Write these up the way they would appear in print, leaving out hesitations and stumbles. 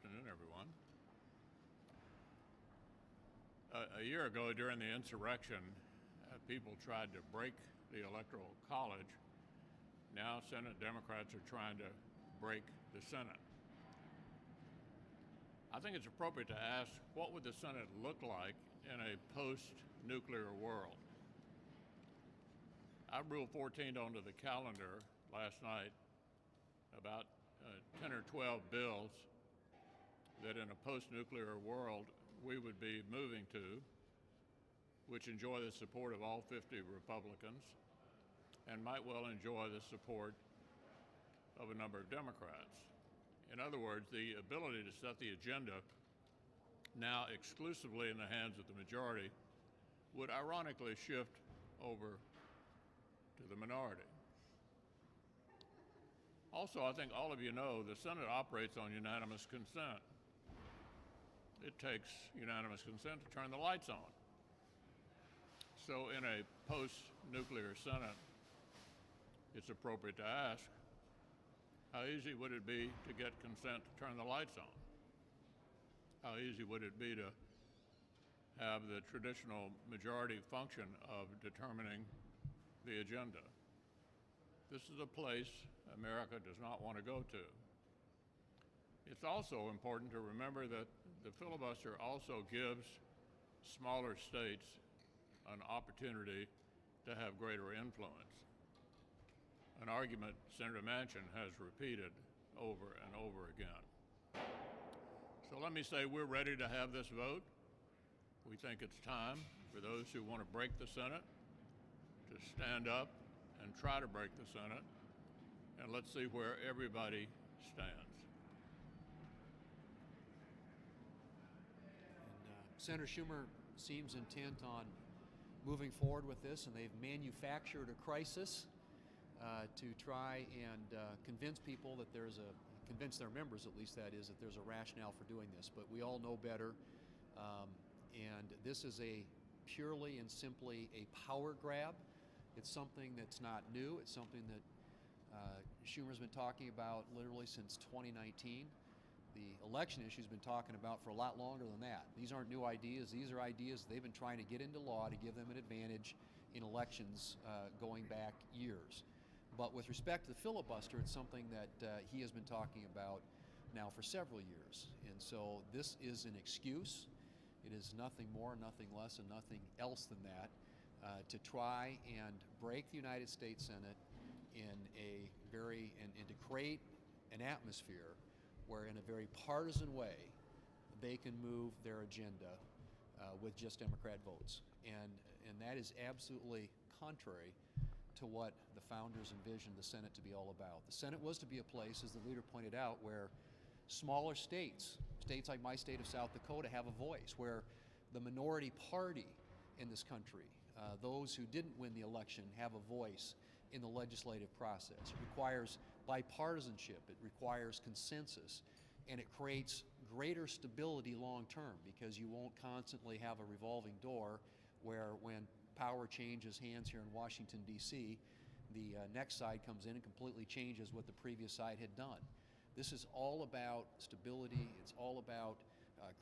afternoon, everyone. A year ago, during the insurrection, people tried to break the Electoral College. Now, Senate Democrats are trying to break the Senate. I think it's appropriate to ask, what would the Senate look like in a post-nuclear world? I ruled 14 onto the calendar last night about 10 or 12 bills that in a post-nuclear world we would be moving to, which enjoy the support of all 50 Republicans and might well enjoy the support of a number of Democrats. In other words, the ability to set the agenda, now exclusively in the hands of the majority, would ironically shift over to the minority. Also, I think all of you know the Senate operates on unanimous consent. It takes unanimous consent to turn the lights on. So in a post-nuclear Senate, it's appropriate to ask, how easy would it be to get consent to turn the lights on? How easy would it be to have the traditional majority function of determining the agenda? This is a place America does not want to go to. It's also important to remember that the filibuster also gives smaller states an opportunity to have greater influence, an argument Senator Manchin has repeated over and over again. So let me say we're ready to have this vote. We think it's time for those who want to break the Senate to stand up and try to break the Senate, and let's see where everybody stands. And Senator Schumer seems intent on moving forward with this, and they've manufactured a crisis to try and convince people that convince their members at least, that is, that there's a rationale for doing this. But we all know better, and this is purely and simply a power grab. It's something that's not new. It's something that Schumer's been talking about literally since 2019. The election issue's been talking about for a lot longer than that. These aren't new ideas. These are ideas they've been trying to get into law to give them an advantage in elections going back years. But with respect to the filibuster, it's something that he has been talking about now for several years. And so this is an excuse. It is nothing more, nothing less, and nothing else than that, to try and break the United States Senate and to create an atmosphere where in a very partisan way they can move their agenda with just Democrat votes. And that is absolutely contrary to what the founders envisioned the Senate to be all about. The Senate was to be a place, as the leader pointed out, where smaller states like my state of South Dakota, have a voice, where the minority party in this country, those who didn't win the election, have a voice in the legislative process. It requires bipartisanship, it requires consensus, and it creates greater stability long term, because you won't constantly have a revolving door where when power changes hands here in Washington, D.C., the next side comes in and completely changes what the previous side had done. This is all about stability. It's all about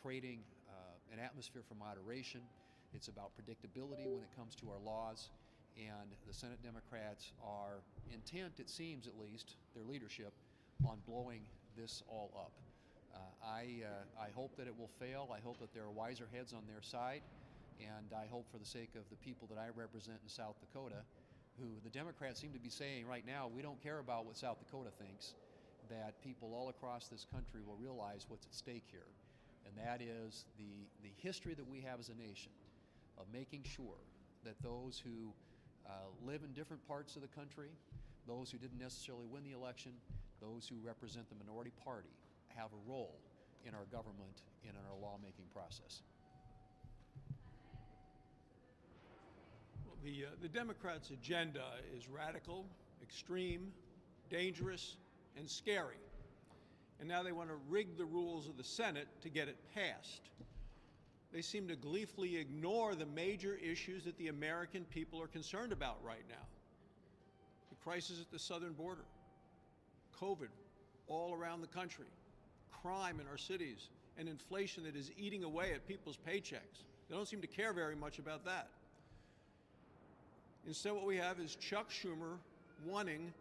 creating an atmosphere for moderation. It's about predictability when it comes to our laws. And the Senate Democrats are intent, it seems at least, their leadership, on blowing this all up. I hope that it will fail. I hope that there are wiser heads on their side. And I hope, for the sake of the people that I represent in South Dakota, who the Democrats seem to be saying right now, we don't care about what South Dakota thinks, that people all across this country will realize what's at stake here. And that is the history that we have as a nation of making sure that those who live in different parts of the country, those who didn't necessarily win the election, those who represent the minority party, have a role in our government and in our lawmaking process. Well, the Democrats' agenda is radical, extreme, dangerous, and scary. And now they want to rig the rules of the Senate to get it passed. They seem to gleefully ignore the major issues that the American people are concerned about right now. The crisis at the southern border, COVID all around the country, crime in our cities and inflation that is eating away at people's paychecks. They don't seem to care very much about that. Instead, what we have is Chuck Schumer wanting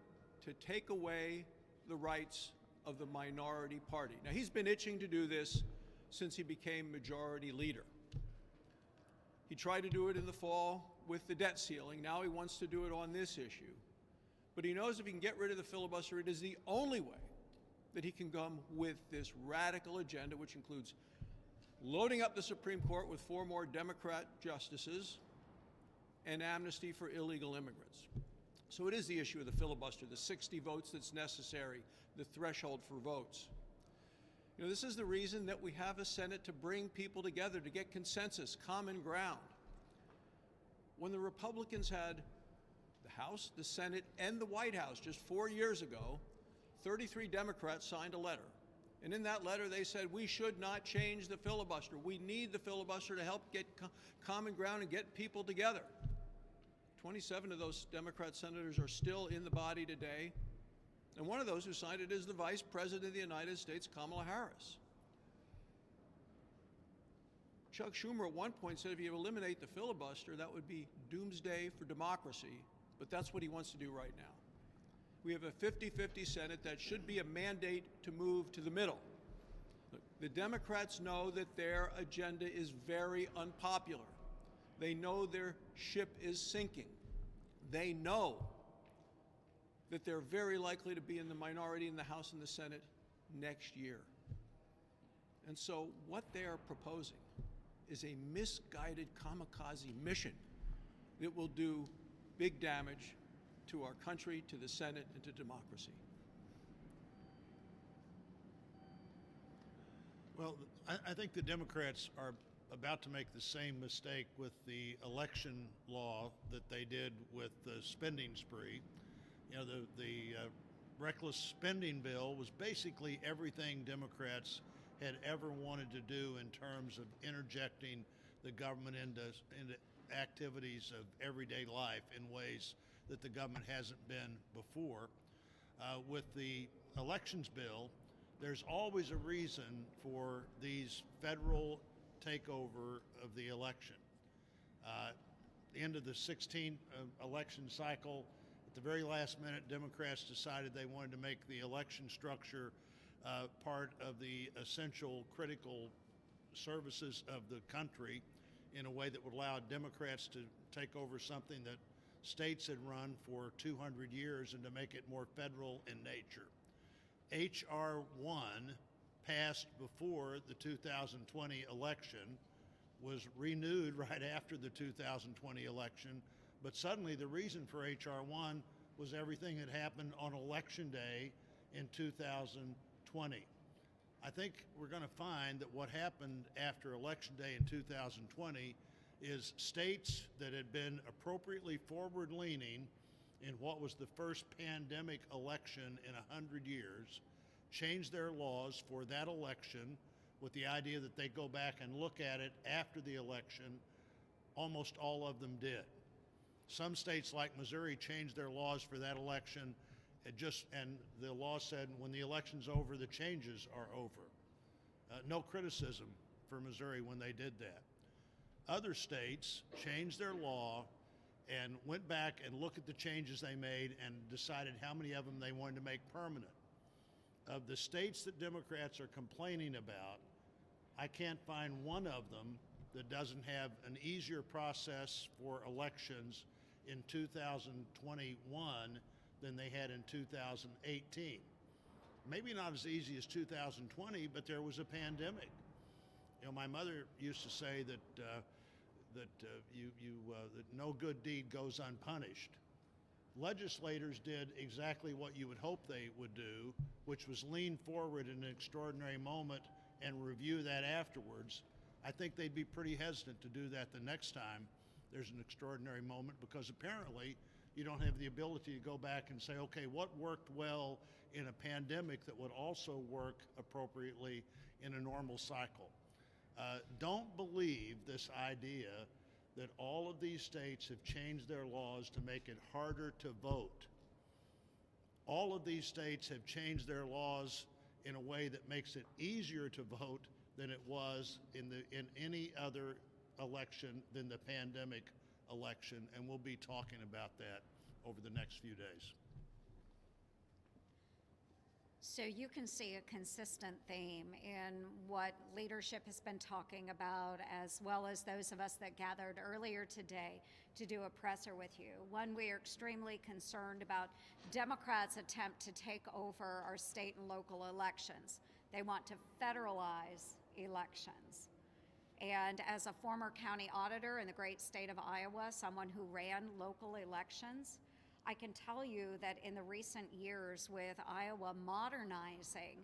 to take away the rights of the minority party. Now, he's been itching to do this since he became majority leader. He tried to do it in the fall with the debt ceiling. Now he wants to do it on this issue. But he knows if he can get rid of the filibuster, it is the only way that he can come with this radical agenda, which includes loading up the Supreme Court with 4 more Democrat justices and amnesty for illegal immigrants. So it is the issue of the filibuster, the 60 votes that's necessary, the threshold for votes. You know, this is the reason that we have a Senate, to bring people together, to get consensus, common ground. When the Republicans had the House, the Senate, and the White House just 4 years ago, 33 Democrats signed a letter. And in that letter, they said, we should not change the filibuster. We need the filibuster to help get common ground and get people together. 27 of those Democrat senators are still in the body today. And one of those who signed it is the Vice President of the United States, Kamala Harris. Chuck Schumer at one point said if you eliminate the filibuster, that would be doomsday for democracy. But that's what he wants to do right now. We have a 50-50 Senate that should be a mandate to move to the middle. Look, the Democrats know that their agenda is very unpopular. They know their ship is sinking. They know that they're very likely to be in the minority in the House and the Senate next year. And so what they are proposing is a misguided kamikaze mission that will do big damage to our country, to the Senate, and to democracy. Well, I think the Democrats are about to make the same mistake with the election law that they did with the spending spree. You know, the reckless spending bill was basically everything Democrats had ever wanted to do in terms of interjecting the government into activities of everyday life in ways that the government hasn't been before. With the elections bill, there's always a reason for these federal takeover of the election. The end of the 16th election cycle, at the very last minute, Democrats decided they wanted to make the election structure part of the essential critical services of the country in a way that would allow Democrats to take over something that states had run for 200 years and to make it more federal in nature. H.R. 1 passed before the 2020 election, was renewed right after the 2020 election, but suddenly the reason for H.R. 1 was everything that happened on Election Day in 2020. I think we're going to find that what happened after Election Day in 2020 is states that had been appropriately forward-leaning in what was the first pandemic election in 100 years changed their laws for that election with the idea that they go back and look at it after the election. Almost all of them did. Some states like Missouri changed their laws for that election and the law said when the election's over, the changes are over. No criticism for Missouri when they did that. Other states changed their law and went back and looked at the changes they made and decided how many of them they wanted to make permanent. Of the states that Democrats are complaining about, I can't find one of them that doesn't have an easier process for elections in 2021 than they had in 2018. Maybe not as easy as 2020, but there was a pandemic. You know, my mother used to say that that no good deed goes unpunished. Legislators did exactly what you would hope they would do, which was lean forward in an extraordinary moment and review that afterwards. I think they'd be pretty hesitant to do that the next time there's an extraordinary moment, because apparently you don't have the ability to go back and say, okay, what worked well in a pandemic that would also work appropriately in a normal cycle? Don't believe this idea that all of these states have changed their laws to make it harder to vote. All of these states have changed their laws in a way that makes it easier to vote than it was in any other election than the pandemic election, and we'll be talking about that over the next few days. So you can see a consistent theme in what leadership has been talking about, as well as those of us that gathered earlier today to do a presser with you. One, we are extremely concerned about Democrats' attempt to take over our state and local elections. They want to federalize elections. And as a former county auditor in the great state of Iowa, someone who ran local elections, I can tell you that in the recent years with Iowa modernizing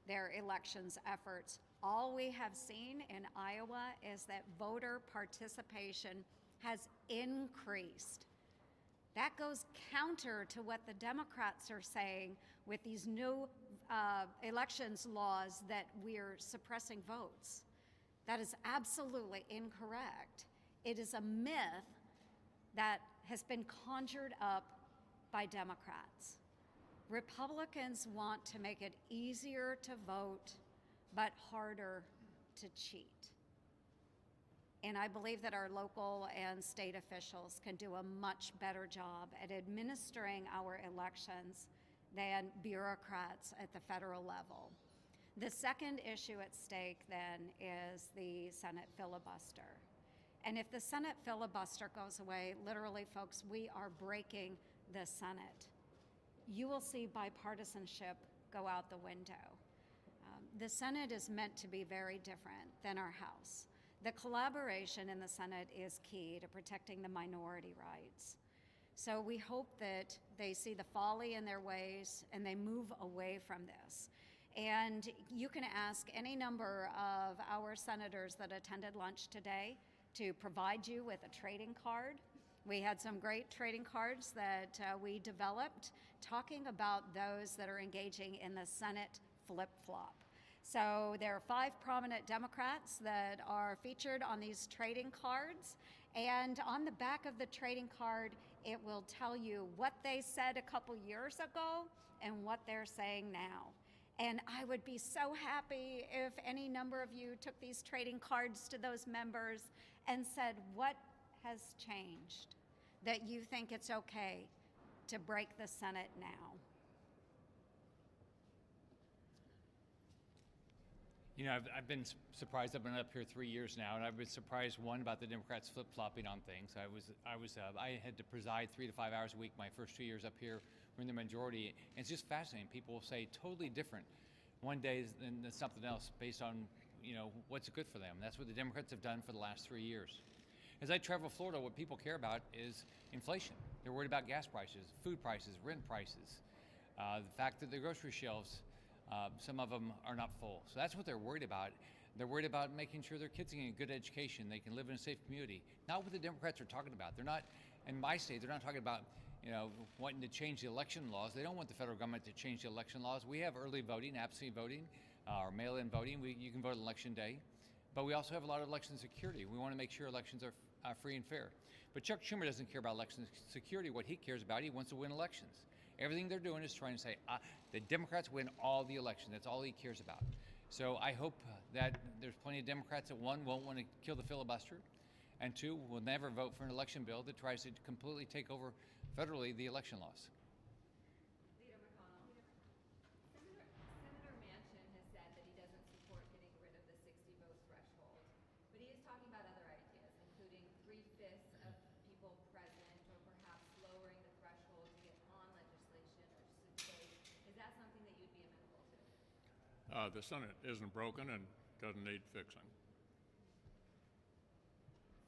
their elections efforts, all we have seen in Iowa is that voter participation has increased. That goes counter to what the Democrats are saying with these new elections laws that we're suppressing votes. That is absolutely incorrect. It is a myth that has been conjured up by Democrats. Republicans want to make it easier to vote, but harder to cheat. And I believe that our local and state officials can do a much better job at administering our elections than bureaucrats at the federal level. The second issue at stake then is the Senate filibuster. And if the Senate filibuster goes away, literally, folks, we are breaking the Senate. You will see bipartisanship go out the window. The Senate is meant to be very different than our House. The collaboration in the Senate is key to protecting the minority rights. So we hope that they see the folly in their ways and they move away from this. And you can ask any number of our senators that attended lunch today to provide you with a trading card. We had some great trading cards that we developed talking about those that are engaging in the Senate flip-flop. So there are 5 prominent Democrats that are featured on these trading cards. And on the back of the trading card, it will tell you what they said a couple years ago and what they're saying now. And I would be so happy if any number of you took these trading cards to those members and said, what has changed that you think it's okay to break the Senate now? You know, I've been surprised. I've been up here 3 years now, and I've been surprised, one, about the Democrats flip-flopping on things. I had to preside 3 to 5 hours a week my first 2 years up here. We're in the majority, and it's just fascinating. People will say totally different one day than something else based on, you know, what's good for them. That's what the Democrats have done for the last 3 years. As I travel Florida, what people care about is inflation. They're worried about gas prices, food prices, rent prices, the fact that the grocery shelves, some of them are not full. So that's what they're worried about. They're worried about making sure their kids are getting a good education, they can live in a safe community. Not what the Democrats are talking about. They're not, in my state, they're not talking about, you know, wanting to change the election laws. They don't want the federal government to change the election laws. We have early voting, absentee voting, or mail-in voting. You can vote on election day. But we also have a lot of election security. We want to make sure elections are free and fair. But Chuck Schumer doesn't care about election security. What he cares about, he wants to win elections. Everything they're doing is trying to say, the Democrats win all the elections. That's all he cares about. So I hope that there's plenty of Democrats that, one, won't want to kill the filibuster, and two, will never vote for an election bill that tries to completely take over federally the election laws. Leader McConnell. Senator Manchin has said that he doesn't support getting rid of the 60-vote threshold, but he is talking about other ideas, including 3/5 of people present, or perhaps lowering the threshold to get on legislation or just debate. Is that something that you'd be amenable to? The Senate isn't broken and doesn't need fixing.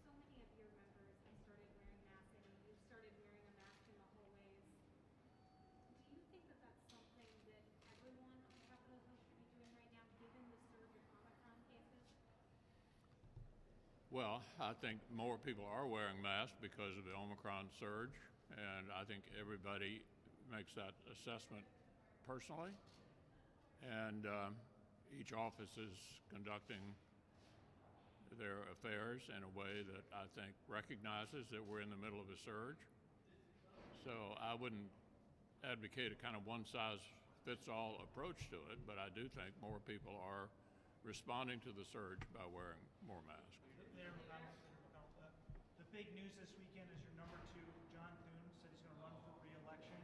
So many of your members have started wearing masks, and you've started wearing a mask in the hallways. Do you think that that's something that everyone on Capitol Hill should be doing right now, given the surge of Omicron cases? Well, I think more people are wearing masks because of the Omicron surge, and I think everybody makes that assessment personally. And each office is conducting their affairs in a way that I think recognizes that we're in the middle of a surge. So I wouldn't advocate a kind of fits all approach to it, but I do think more people are responding to the surge by wearing more masks. Leader McConnell, the big news this weekend is your number two, John Thune, said he's going to run for re-election.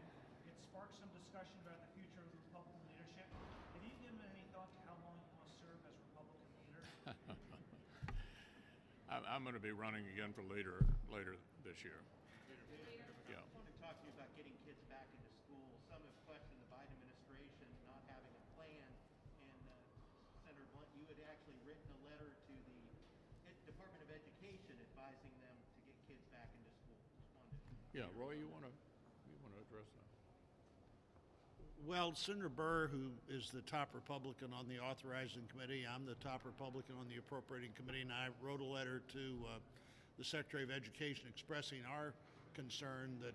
It sparked some discussion about the future of the Republican leadership. Have you given any thought to how long you want to serve as Republican leader? I'm going to be running again for leader later this year. Yeah. I want to talk to you about getting kids back into school. Some have questioned the Biden administration not having a plan. And Senator Blunt, you had actually written a letter to the Department of Education advising them to get kids back into school. Just wanted to Yeah, Roy, you want to address that? Well, Senator Burr, who is the top Republican on the authorizing committee, I'm the top Republican on the appropriating committee, and I wrote a letter to the Secretary of Education expressing our concern that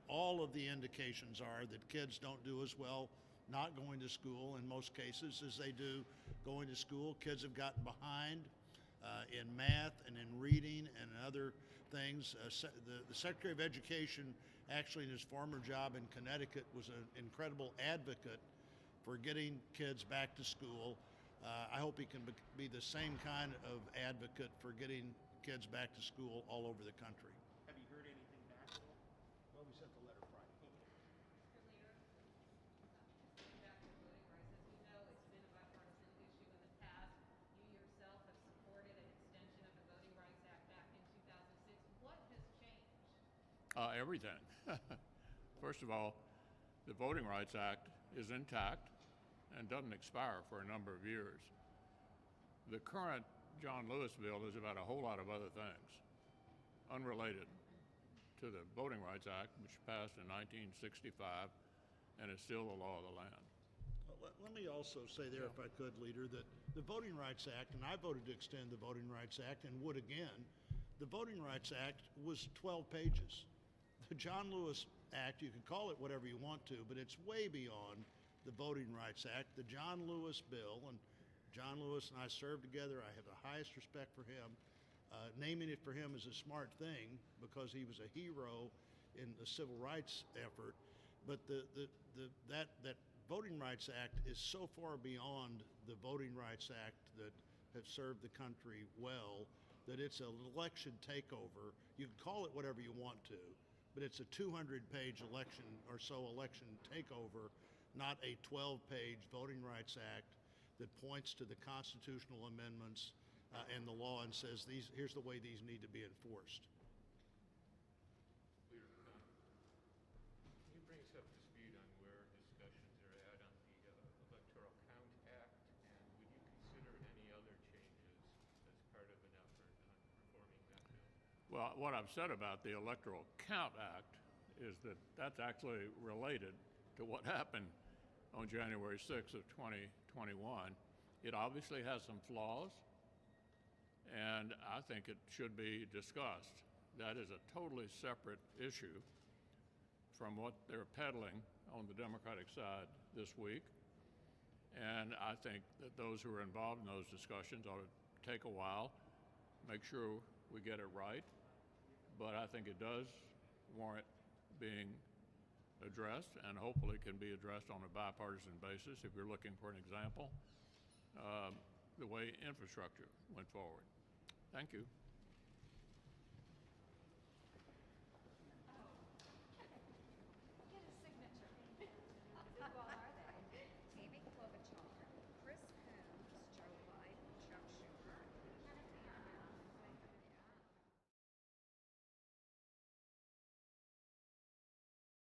all of the indications are that kids don't do as well not going to school in most cases as they do going to school. Kids have gotten behind in math and in reading and other things. The Secretary of Education, actually in his former job in Connecticut, was an incredible advocate for getting kids back to school. I hope he can be the same kind of advocate for getting kids back to school all over the country. Have you heard anything back at all? Well, we sent the letter Friday. Mr. Leader, just getting back to the voting rights, as we know, it's been a bipartisan issue in the past. You yourself have supported an extension of the Voting Rights Act back in 2006. What has changed? Everything. First of all, the Voting Rights Act is intact and doesn't expire for a number of years. The current John Lewis bill is about a whole lot of other things, unrelated to the Voting Rights Act, which passed in 1965 and is still the law of the land. Let me also say there, if I could, Leader, that the Voting Rights Act, and I voted to extend the Voting Rights Act and would again, the Voting Rights Act was 12 pages. The John Lewis Act, you can call it whatever you want to, but it's way beyond the Voting Rights Act. The John Lewis bill, and John Lewis and I served together. I have the highest respect for him. Naming it for him is a smart thing because he was a hero in the civil rights effort. But that Voting Rights Act is so far beyond the Voting Rights Act that have served the country well that it's an election takeover. You can call it whatever you want to, but it's a 200-page election takeover, not a 12-page Voting Rights Act that points to the constitutional amendments and the law and says, here's the way these need to be enforced. Leader McConnell, can you bring us up to speed on where discussions are at on the Electoral Count Act, and would you consider any other changes as part of an effort on reforming that bill? Well, what I've said about the Electoral Count Act is that that's actually related to what happened on January 6th of 2021. It obviously has some flaws, and I think it should be discussed. That is a totally separate issue from what they're peddling on the Democratic side this week. And I think that those who are involved in those discussions ought to take a while, make sure we get it right. But I think it does warrant being addressed, and hopefully can be addressed on a bipartisan basis. If you're looking for an example, the way infrastructure went forward. Thank you.